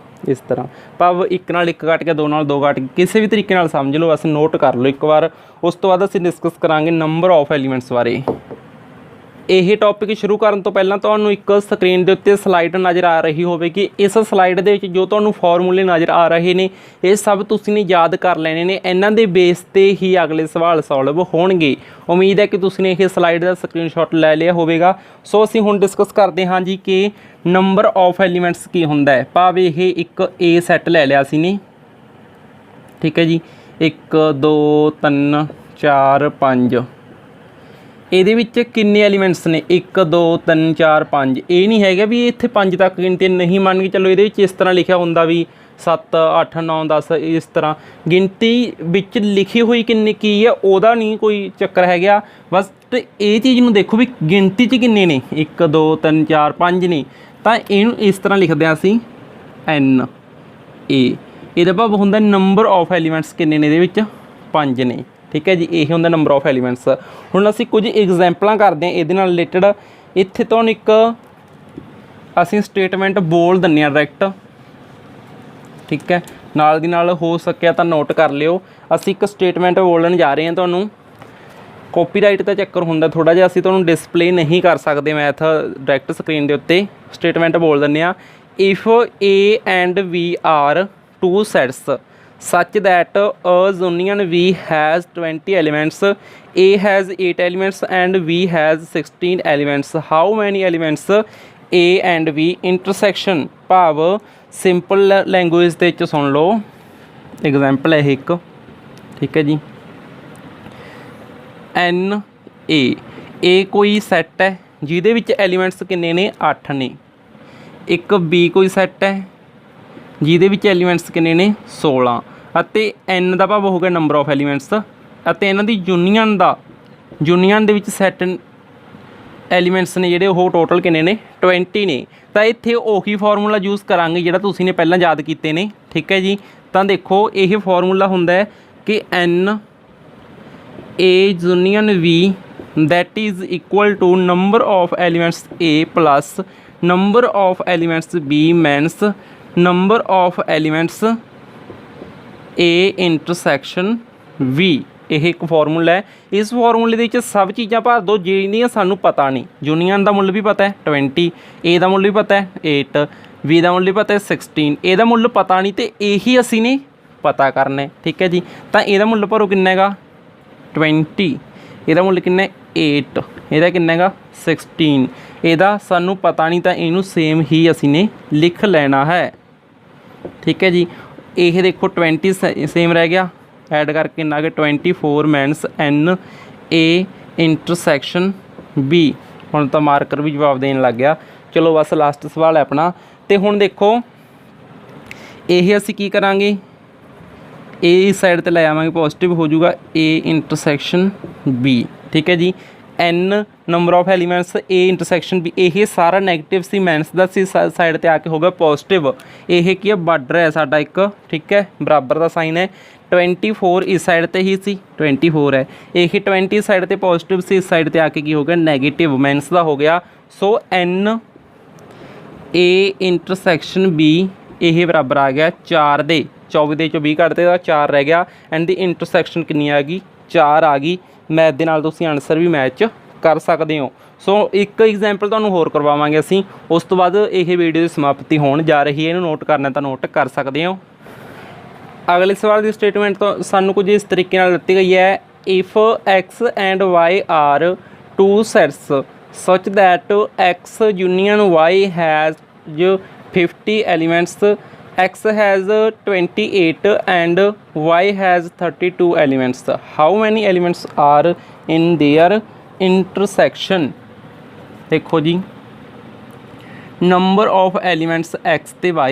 ਇਸ ਤਰ੍ਹਾਂ ਭਾਵ 1 ਨਾਲ 1 ਕੱਟ ਕੇ, 2 ਨਾਲ 2 ਕੱਟ ਕੇ, ਕਿਸੇ ਵੀ ਤਰੀਕੇ ਨਾਲ ਸਮਝ ਲਓ, ਬਸ ਨੋਟ ਕਰ ਲਓ ਇੱਕ ਵਾਰ। ਉਸ ਤੋਂ ਬਾਅਦ ਅਸੀਂ ਡਿਸਕਸ ਕਰਾਂਗੇ ਨੰਬਰ ਆਫ ਐਲੀਮੈਂਟਸ ਬਾਰੇ। ਇਹ ਟੌਪਿਕ ਸ਼ੁਰੂ ਕਰਨ ਤੋਂ ਪਹਿਲਾਂ ਤੁਹਾਨੂੰ ਇੱਕ ਸਕਰੀਨ ਦੇ ਉੱਤੇ ਸਲਾਈਡ ਨਜ਼ਰ ਆ ਰਹੀ ਹੋਵੇਗੀ। ਇਸ ਸਲਾਈਡ ਦੇ ਵਿੱਚ ਜੋ ਤੁਹਾਨੂੰ ਫਾਰਮੂਲੇ ਨਜ਼ਰ ਆ ਰਹੇ ਨੇ ਇਹ ਸਭ ਤੁਸੀਂ ਨੇ ਯਾਦ ਕਰ ਲੈਣੇ ਨੇ। ਇਹਨਾਂ ਦੇ ਬੇਸ 'ਤੇ ਹੀ ਅਗਲੇ ਸਵਾਲ ਸੋਲਵ ਹੋਣਗੇ। ਉਮੀਦ ਹੈ ਕਿ ਤੁਸੀਂ ਨੇ ਇਹ ਸਲਾਈਡ ਦਾ ਸਕਰੀਨਸ਼ਾਟ ਲੈ ਲਿਆ ਹੋਵੇਗਾ। ਸੋ ਅਸੀਂ ਹੁਣ ਡਿਸਕਸ ਕਰਦੇ ਹਾਂ ਜੀ ਕਿ ਨੰਬਰ ਆਫ ਐਲੀਮੈਂਟਸ ਕੀ ਹੁੰਦਾ ਹੈ। ਭਾਵ ਇਹ ਇੱਕ ਏ ਸੈੱਟ ਲੈ ਲਿਆ ਸੀ ਨੇ, ਠੀਕ ਹੈ ਜੀ, 1 2 3 4 5। ਇਹਦੇ ਵਿੱਚ ਕਿੰਨੇ ਐਲੀਮੈਂਟਸ ਨੇ, 1 2 3 4 5। ਇਹ ਨਹੀਂ ਹੈਗਾ ਵੀ ਇੱਥੇ 5 ਤੱਕ ਗਿਣਤੀ ਨਹੀਂ ਮੰਨ ਕੇ ਚੱਲੋ, ਇਹਦੇ ਵਿੱਚ ਇਸ ਤਰ੍ਹਾਂ ਲਿਖਿਆ ਹੁੰਦਾ ਵੀ 7 8 9 10, ਇਸ ਤਰ੍ਹਾਂ ਗਿਣਤੀ ਵਿੱਚ ਲਿਖੀ ਹੋਈ ਕਿੰਨੀ ਕੀ ਹੈ ਉਹਦਾ ਨਹੀਂ ਕੋਈ ਚੱਕਰ ਹੈਗਾ। ਬਸ ਇਹ ਚੀਜ਼ ਨੂੰ ਦੇਖੋ ਵੀ ਗਿਣਤੀ 'ਚ ਕਿੰਨੇ ਨੇ, 1 2 3 4 5 ਨੇ। ਤਾਂ ਇਹਨੂੰ ਇਸ ਤਰ੍ਹਾਂ ਲਿਖਦੇ ਹਾਂ ਅਸੀਂ ਐਨ ਏ। ਇਹਦਾ ਭਾਵ ਹੁੰਦਾ ਨੰਬਰ ਆਫ ਐਲੀਮੈਂਟਸ ਕਿੰਨੇ ਨੇ, ਇਹਦੇ ਵਿੱਚ 5 ਨੇ, ਠੀਕ ਹੈ ਜੀ। ਇਹ ਹੁੰਦਾ ਨੰਬਰ ਆਫ ਐਲੀਮੈਂਟਸ। ਹੁਣ ਅਸੀਂ ਕੁਝ ਐਗਜ਼ਾਮਪਲਾਂ ਕਰਦੇ ਹਾਂ ਇਹਦੇ ਨਾਲ ਰਿਲੇਟਡ। ਇੱਥੇ ਤੁਹਾਨੂੰ ਇੱਕ ਅਸੀਂ ਸਟੇਟਮੈਂਟ ਬੋਲ ਦਿੰਦੇ ਹਾਂ ਡਾਇਰੈਕਟ, ਠੀਕ ਹੈ, ਨਾਲ ਦੀ ਨਾਲ ਹੋ ਸਕਿਆ ਤਾਂ ਨੋਟ ਕਰ ਲਿਓ। ਅਸੀਂ ਇੱਕ ਸਟੇਟਮੈਂਟ ਬੋਲਣ ਜਾ ਰਹੇ ਹਾਂ। ਤੁਹਾਨੂੰ ਕਾਪੀਰਾਈਟ ਦਾ ਚੱਕਰ ਹੁੰਦਾ ਥੋੜ੍ਹਾ ਜਿਹਾ, ਅਸੀਂ ਤੁਹਾਨੂੰ ਡਿਸਪਲੇ ਨਹੀਂ ਕਰ ਸਕਦੇ ਮੈਥ ਡਾਇਰੈਕਟ ਸਕਰੀਨ ਦੇ ਉੱਤੇ। ਸਟੇਟਮੈਂਟ ਬੋਲ ਦਿੰਦੇ ਹਾਂ, if A and B are 2 sets such that a union V has 20 elements, A has 8 elements and V has 16 elements. How many elements A and V intersection? ਭਾਵ simple language ਦੇ ਵਿੱਚ ਸੁਣ ਲਓ, ਐਗਜ਼ਾਮਪਲ ਹੈ ਇੱਕ, ਠੀਕ ਹੈ ਜੀ। N A ਕੋਈ ਸੈੱਟ ਹੈ ਜਿਹਦੇ ਵਿੱਚ ਐਲੀਮੈਂਟਸ ਕਿੰਨੇ ਨੇ, 8 ਨੇ। ਇੱਕ B ਕੋਈ ਸੈੱਟ ਹੈ ਜਿਹਦੇ ਵਿੱਚ ਐਲੀਮੈਂਟਸ ਕਿੰਨੇ ਨੇ, 16। ਅਤੇ ਐਨ ਦਾ ਭਾਵ ਹੋ ਗਿਆ ਨੰਬਰ ਆਫ ਐਲੀਮੈਂਟਸ। ਅਤੇ ਇਹਨਾਂ ਦੀ ਯੂਨੀਅਨ ਦੇ ਵਿੱਚ ਸੈੱਟ ਐਲੀਮੈਂਟਸ ਨੇ ਜਿਹੜੇ ਉਹ ਟੋਟਲ ਕਿੰਨੇ ਨੇ, 20 ਨੇ। ਤਾਂ ਇੱਥੇ ਉਹੀ ਫਾਰਮੂਲਾ ਯੂਜ਼ ਕਰਾਂਗੇ ਜਿਹੜਾ ਤੁਸੀਂ ਨੇ ਪਹਿਲਾਂ ਯਾਦ ਕੀਤੇ ਨੇ, ਠੀਕ ਹੈ ਜੀ। ਤਾਂ ਦੇਖੋ ਇਹ ਫਾਰਮੂਲਾ ਹੁੰਦਾ ਹੈ ਕਿ ਐਨ ਏ ਯੂਨੀਅਨ ਵੀ that is equal to number of elements A plus number of elements B minus number of elements A intersection V। ਇਹ ਇੱਕ ਫਾਰਮੂਲਾ ਹੈ। ਇਸ ਫਾਰਮੂਲੇ ਦੇ ਵਿੱਚ ਸਭ ਚੀਜ਼ਾਂ ਭਰ ਦਿਓ ਜਿਹੜੀਆਂ ਸਾਨੂੰ ਪਤਾ ਨਹੀਂ। ਯੂਨੀਅਨ ਦਾ ਮੁੱਲ ਵੀ ਪਤਾ ਹੈ 20, A ਦਾ ਮੁੱਲ ਵੀ ਪਤਾ ਹੈ 8, V ਦਾ ਮੁੱਲ ਵੀ ਪਤਾ ਹੈ 16, A ਦਾ ਮੁੱਲ ਪਤਾ ਨਹੀਂ ਅਤੇ ਇਹੀ ਅਸੀਂ ਨੇ ਪਤਾ ਕਰਨਾ ਹੈ, ਠੀਕ ਹੈ ਜੀ। ਤਾਂ ਇਹਦਾ ਮੁੱਲ ਭਰੋ ਕਿੰਨਾ ਹੈਗਾ 20, ਇਹਦਾ ਮੁੱਲ ਕਿੰਨਾ 8, ਇਹਦਾ ਕਿੰਨਾ ਹੈਗਾ 16। ਇਹਦਾ ਸਾਨੂੰ ਪਤਾ ਨਹੀਂ ਤਾਂ ਇਹਨੂੰ ਸੇਮ ਹੀ ਅਸੀਂ ਨੇ ਲਿਖ ਲੈਣਾ ਹੈ, ਠੀਕ ਹੈ ਜੀ। ਇਹ ਦੇਖੋ 20 ਸੇਮ ਰਹਿ ਗਿਆ, ਐਡ ਕਰਕੇ ਕਿੰਨਾ ਆ ਗਿਆ 24 ਮਾਈਨਸ ਐਨ ਏ ਇੰਟਰਸੈਕਸ਼ਨ ਬੀ। ਹੁਣ ਤਾਂ ਮਾਰਕਰ ਵੀ ਜਵਾਬ ਦੇਣ ਲੱਗ ਗਿਆ। ਚਲੋ ਬਸ ਲਾਸਟ ਸਵਾਲ ਹੈ ਆਪਣਾ। ਅਤੇ ਹੁਣ ਦੇਖੋ ਇਹ ਅਸੀਂ ਕੀ ਕਰਾਂਗੇ, ਏ ਇਸ ਸਾਈਡ 'ਤੇ ਲੈ ਆਵਾਂਗੇ, ਪੋਜ਼ੀਟਿਵ ਹੋ ਜਾਊਗਾ ਏ ਇੰਟਰਸੈਕਸ਼ਨ ਬੀ, ਠੀਕ ਹੈ ਜੀ। n number of elements a intersection b, ਇਹ ਸਾਰਾ ਨੈਗੇਟਿਵ ਸੀ ਮਾਈਨਸ ਦਾ ਸੀ, ਸਾਈਡ ਤੇ ਆ ਕੇ ਹੋਗਾ ਪੋਜ਼ਿਟਿਵ। ਇਹ ਕੀ ਹੈ, ਬਾਰਡਰ ਹੈ ਸਾਡਾ ਇੱਕ, ਠੀਕ ਹੈ, ਬਰਾਬਰ ਦਾ ਸਾਈਨ ਹੈ। 24 ਇਸ ਸਾਈਡ ਤੇ ਹੀ ਸੀ, 24 ਹੈ, ਇਹ 20 ਸਾਈਡ ਤੇ ਪੋਜ਼ਿਟਿਵ ਸੀ, ਇਸ ਸਾਈਡ ਤੇ ਆ ਕੇ ਕੀ ਹੋ ਗਿਆ, ਨੈਗੇਟਿਵ ਮਾਈਨਸ ਦਾ ਹੋ ਗਿਆ। ਸੋ n a ਇੰਟਰਸੈਕਸ਼ਨ b ਇਹ ਬਰਾਬਰ ਆ ਗਿਆ 4 ਦੇ, 24 ਦੇ 'ਚੋਂ 20 ਕੱਢਦੇ ਤਾਂ 4 ਰਹਿ ਗਿਆ, ਐਂਡ ਦੀ ਇੰਟਰਸੈਕਸ਼ਨ ਕਿੰਨੀ ਆ ਗਈ, 4 ਆ ਗਈ। ਮੈਥ ਦੇ ਨਾਲ ਤੁਸੀਂ ਆਨਸਰ ਵੀ ਮੈਚ ਕਰ ਸਕਦੇ ਹੋ। ਸੋ ਇੱਕ ਐਗਜ਼ਾਮਪਲ ਤੁਹਾਨੂੰ ਹੋਰ ਕਰਵਾਵਾਂਗੇ ਅਸੀਂ, ਉਸ ਤੋਂ ਬਾਅਦ ਇਹ ਵੀਡੀਓ ਦੀ ਸਮਾਪਤੀ ਹੋਣ ਜਾ ਰਹੀ ਹੈ। ਇਹਨੂੰ ਨੋਟ ਕਰਨਾ ਤਾਂ ਨੋਟ ਕਰ ਸਕਦੇ ਹੋ। ਅਗਲੇ ਸਵਾਲ ਦੀ ਸਟੇਟਮੈਂਟ ਤੋਂ ਸਾਨੂੰ ਕੁਝ ਇਸ ਤਰੀਕੇ ਨਾਲ ਦਿੱਤੀ ਗਈ ਹੈ, if x and y are two sets such that x union y has 50 elements, x has 28 and y has 32 elements. How many elements are in their intersection? देखो जी, number of elements x ਤੇ y,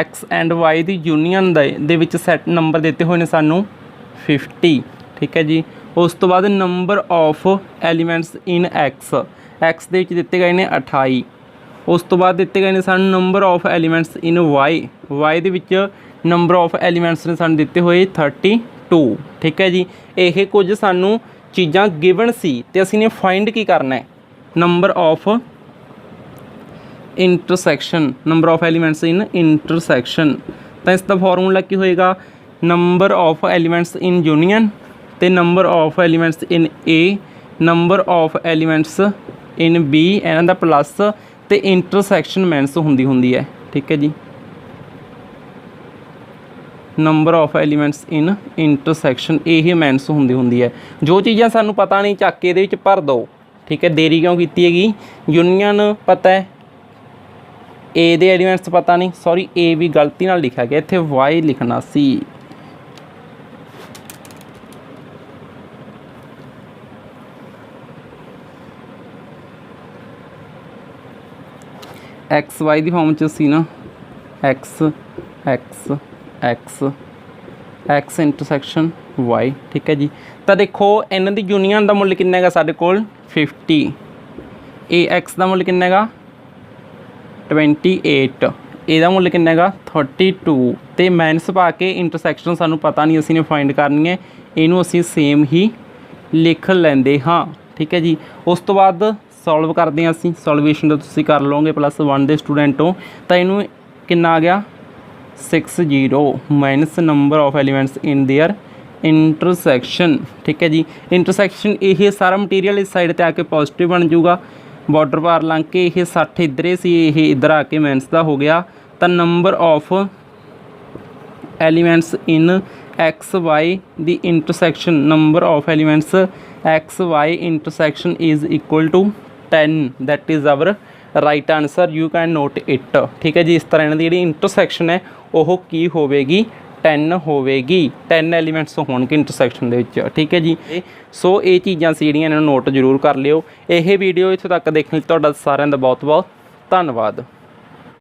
x and y the union ਦੇ ਵਿੱਚ set number ਦਿੱਤੇ ਹੋਏ ਨੇ ਸਾਨੂੰ 50, ਠੀਕ ਹੈ ਜੀ। ਉਸ ਤੋਂ ਬਾਅਦ number of elements in x, x ਦੇ ਵਿੱਚ ਦਿੱਤੇ ਗਏ ਨੇ 28। ਉਸ ਤੋਂ ਬਾਅਦ ਦਿੱਤੇ ਗਏ ਨੇ ਸਾਨੂੰ number of elements in Y, Y ਦੇ ਵਿੱਚ ਨੰਬਰ ਆਫ ਐਲੀਮੈਂਟਸ ਨੇ ਸਾਨੂੰ ਦਿੱਤੇ ਹੋਏ 32, ਠੀਕ ਹੈ ਜੀ। ਇਹ ਕੁਝ ਸਾਨੂੰ ਚੀਜ਼ਾਂ ਗਿਵਨ ਸੀ ਅਤੇ ਅਸੀਂ ਨੇ ਫਾਈਂਡ ਕੀ ਕਰਨਾ ਹੈ, number of intersection, number of elements in intersection. ਤਾਂ ਇਸ ਦਾ ਫਾਰਮੂਲਾ ਕੀ ਹੋਏਗਾ, number of elements in union ਅਤੇ number of elements in A, number of elements in B, ਇਹਨਾਂ ਦਾ ਪਲੱਸ ਤੇ ਇੰਟਰਸੈਕਸ਼ਨ ਮੈਂਸ ਹੁੰਦੀ ਹੈ, ਠੀਕ ਹੈ ਜੀ। Number of elements in intersection ਇਹ ਮੈਂਸ ਹੁੰਦੀ ਹੈ। ਜੋ ਚੀਜ਼ਾਂ ਸਾਨੂੰ ਪਤਾ ਨਹੀਂ ਚੱਕ ਕੇ ਇਹਦੇ ਵਿੱਚ ਭਰ ਦਿਓ, ਠੀਕ ਹੈ। ਦੇਰੀ ਕਿਉਂ ਕੀਤੀ ਹੈਗੀ, ਯੂਨੀਅਨ ਪਤਾ ਹੈ, ਏ ਦੇ ਐਲੀਮੈਂਟਸ ਪਤਾ ਨਹੀਂ, ਸੌਰੀ ਏ ਵੀ ਗਲਤੀ ਨਾਲ ਲਿਖਿਆ ਗਿਆ, ਇੱਥੇ ਵਾਈ ਲਿਖਣਾ ਸੀ। एक्स वाई की फॉर्म च सी ना, X X X X intersection Y, ठीक है जी। तो देखो इन्हां दी यूनीअन का मुल किन्ना है साडे कोल 50, ए एक्स का मुल किन्ना है 28, ਇਹਦਾ ਮੁੱਲ ਕਿੰਨਾ ਹੈਗਾ 32 ਤੇ ਮਾਈਨਸ ਪਾ ਕੇ ਇੰਟਰਸੈਕਸ਼ਨ ਸਾਨੂੰ ਪਤਾ ਨਹੀਂ, ਅਸੀਂ ਨੇ ਫਾਈਂਡ ਕਰਨੀ ਹੈ, ਇਹਨੂੰ ਅਸੀਂ ਸੇਮ ਹੀ ਲਿਖ ਲੈਂਦੇ ਹਾਂ, ਠੀਕ ਹੈ ਜੀ। ਉਸ ਤੋਂ ਬਾਅਦ ਸੋਲਵ ਕਰਦੇ ਹਾਂ ਅਸੀਂ, ਸੋਲਵੇਸ਼ਨ ਤਾਂ ਤੁਸੀਂ ਕਰ ਲਓਗੇ +1 ਦੇ ਸਟੂਡੈਂਟ ਹੋ। ਤਾਂ ਇਹਨੂੰ ਕਿੰਨਾ ਆ ਗਿਆ 60 minus number of elements in there intersection, ਠੀਕ ਹੈ ਜੀ। ਇੰਟਰਸੈਕਸ਼ਨ ਇਹ ਸਾਰਾ ਮਟੀਰੀਅਲ ਇਸ ਸਾਈਡ 'ਤੇ ਆ ਕੇ ਪੋਜ਼ਿਟਿਵ ਬਣ ਜਾਊਗਾ, ਬਾਰਡਰ ਪਾਰ ਲੰਘ ਕੇ ਇਹ 60 ਇੱਧਰ ਸੀ, ਇਹ ਇੱਧਰ ਆ ਕੇ ਮਾਈਨਸ ਦਾ ਹੋ ਗਿਆ। ਤਾਂ number of elements in X Y the intersection, number of elements X Y intersection is equal to 10, that is our right answer, you can note it, ठीक है जी। इस तरह की जी इंटरसैक्शन है वह की होगी 10 होगी, 10 एलीमेंट्स होणगे इंटरसैक्शन दे विच, ठीक है जी। सो ये चीज़ां सी जिहड़ियां इन्हां नोट जरूर कर लिओ। यह वीडियो इत्थे तक देखने लई तुहाडा सारिआं दा बहुत बहुत धन्नवाद।